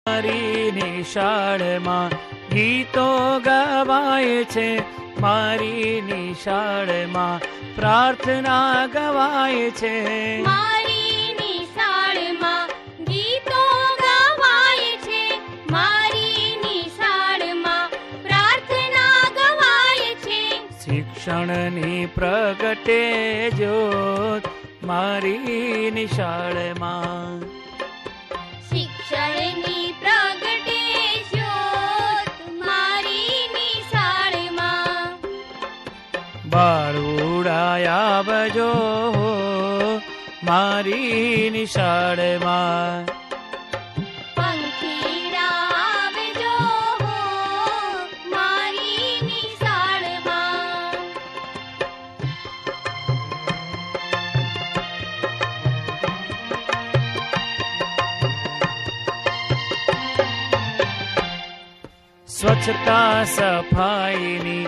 મારી નિશાળમાં ગીતો ગવાય છે, મારી નિશાળમાં પ્રાર્થના ગવાય છે. મારી નિશાળમાં ગીતો ગવાય છે, મારી નિશાળમાં પ્રાર્થના ગવાય છે. શિક્ષણની પ્રગટે જ્યોત મારી નિશાળમાં. શિક્ષણની પ્રગટે જ્યોત મારી નિશાળમાં. બાળુડાયા આવજો મારી નિશાળમાં. પંખીડા આવજો મારી નિશાળમાં. સ્વચ્છતા સફાઈની